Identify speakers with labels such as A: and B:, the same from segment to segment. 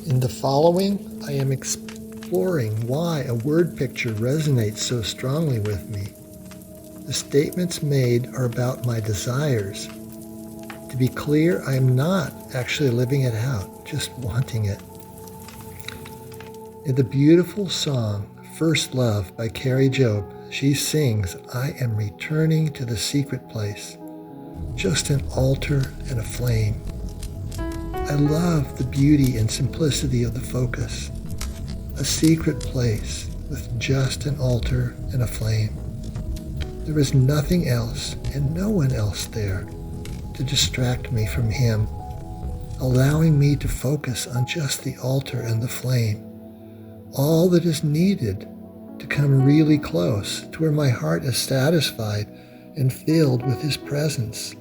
A: In the following, I am exploring why a word picture resonates so strongly with me. The statements made are about my desires. To be clear, I am not actually living it out, just wanting it. In the beautiful song, First Love by Kari Jobe, she sings, I am returning to the secret place, just an altar and a flame. I love the beauty and simplicity of the focus, a secret place with just an altar and a flame. There is nothing else and no one else there to distract me from him, allowing me to focus on just the altar and the flame, all that is needed to come really close to where my heart is satisfied and filled with his presence.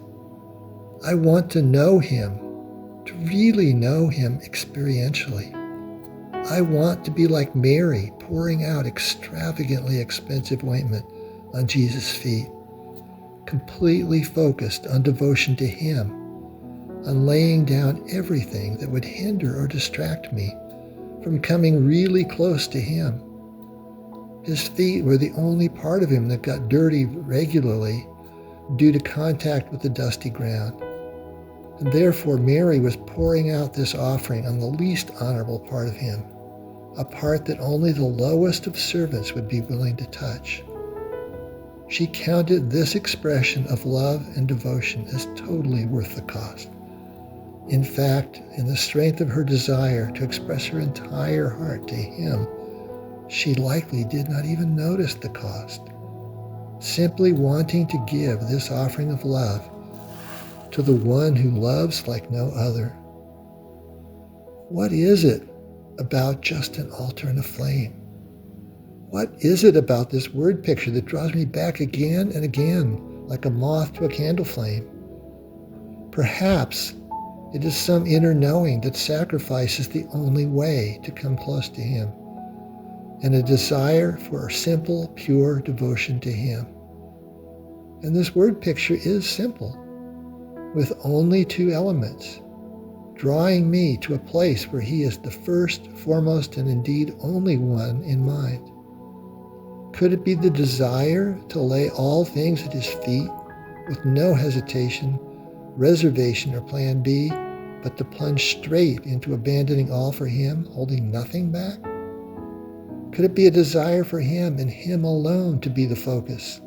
A: I want to know him, to really know him experientially. I want to be like Mary, pouring out extravagantly expensive ointment on Jesus' feet, completely focused on devotion to him, on laying down everything that would hinder or distract me from coming really close to him. His feet were the only part of him that got dirty regularly due to contact with the dusty ground. And therefore Mary was pouring out this offering on the least honorable part of him, a part that only the lowest of servants would be willing to touch. She counted this expression of love and devotion as totally worth the cost. In fact, in the strength of her desire to express her entire heart to him, she likely did not even notice the cost. Simply wanting to give this offering of love to the one who loves like no other. What is it about just an altar and a flame? What is it about this word picture that draws me back again and again, like a moth to a candle flame? Perhaps it is some inner knowing that sacrifice is the only way to come close to him, and a desire for simple, pure devotion to him. And this word picture is simple, with only two elements, drawing me to a place where he is the first, foremost, and indeed only one in mind. Could it be the desire to lay all things at his feet with no hesitation, reservation, or plan B, but to plunge straight into abandoning all for him, holding nothing back? Could it be a desire for him and him alone to be the focus,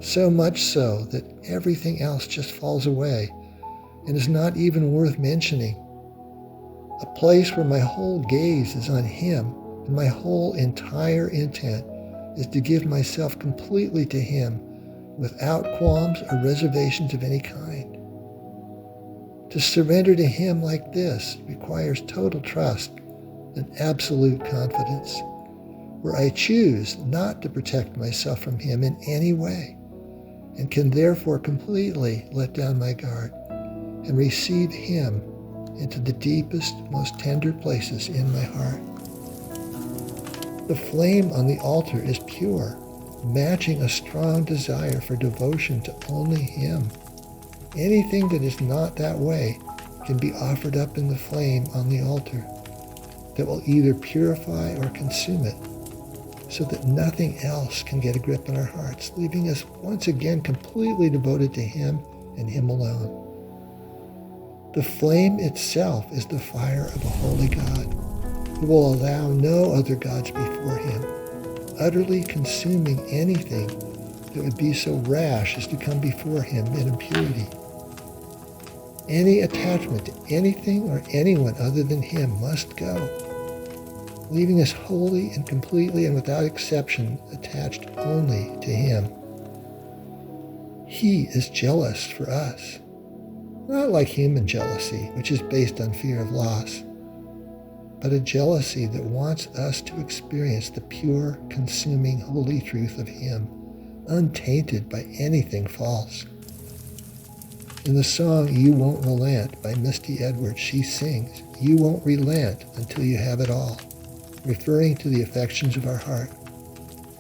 A: so much so that everything else just falls away and is not even worth mentioning? A place where my whole gaze is on him and my whole entire intent is to give myself completely to him without qualms or reservations of any kind. To surrender to him like this requires total trust and absolute confidence, where I choose not to protect myself from him in any way, and can therefore completely let down my guard and receive him into the deepest, most tender places in my heart. The flame on the altar is pure, matching a strong desire for devotion to only him. Anything that is not that way can be offered up in the flame on the altar that will either purify or consume it, so that nothing else can get a grip on our hearts, leaving us once again completely devoted to him and him alone. The flame itself is the fire of a holy God who will allow no other gods before him, utterly consuming anything that would be so rash as to come before him in impurity. Any attachment to anything or anyone other than him must go, leaving us wholly and completely and without exception attached only to him. He is jealous for us, not like human jealousy, which is based on fear of loss, but a jealousy that wants us to experience the pure, consuming, holy truth of him, untainted by anything false. In the song You Won't Relent by Misty Edwards, she sings, "You won't relent until you have it all," referring to the affections of our heart.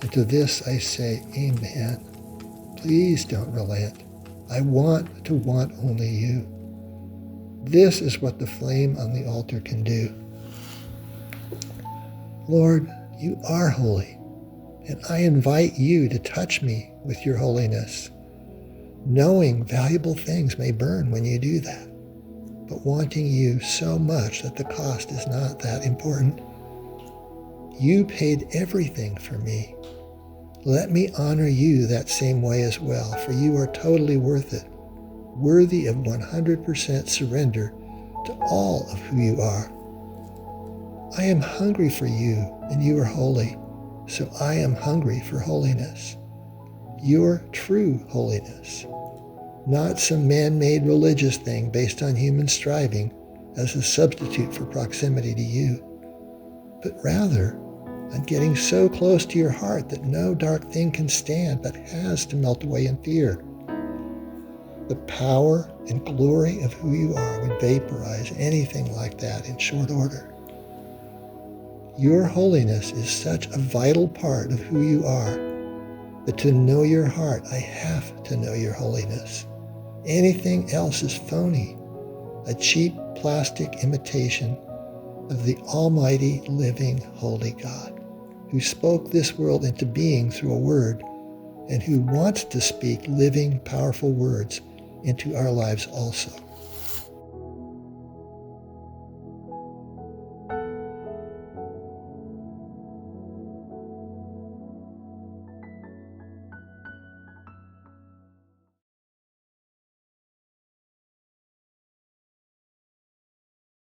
A: And to this I say, Amen. Please don't relent. I want to want only you. This is what the flame on the altar can do. Lord, you are holy, and I invite you to touch me with your holiness, knowing valuable things may burn when you do that, but wanting you so much that the cost is not that important. You paid everything for me. Let me honor you that same way as well, for you are totally worth it, worthy of 100% surrender to all of who you are. I am hungry for you, and you are holy, so I am hungry for holiness. Your true holiness, not some man-made religious thing based on human striving as a substitute for proximity to you, but rather on getting so close to your heart that no dark thing can stand but has to melt away in fear. The power and glory of who you are would vaporize anything like that in short order. Your holiness is such a vital part of who you are that to know your heart, I have to know your holiness. Anything else is phony, a cheap plastic imitation of the almighty, living, holy God, who spoke this world into being through a word, and who wants to speak living, powerful words into our lives also.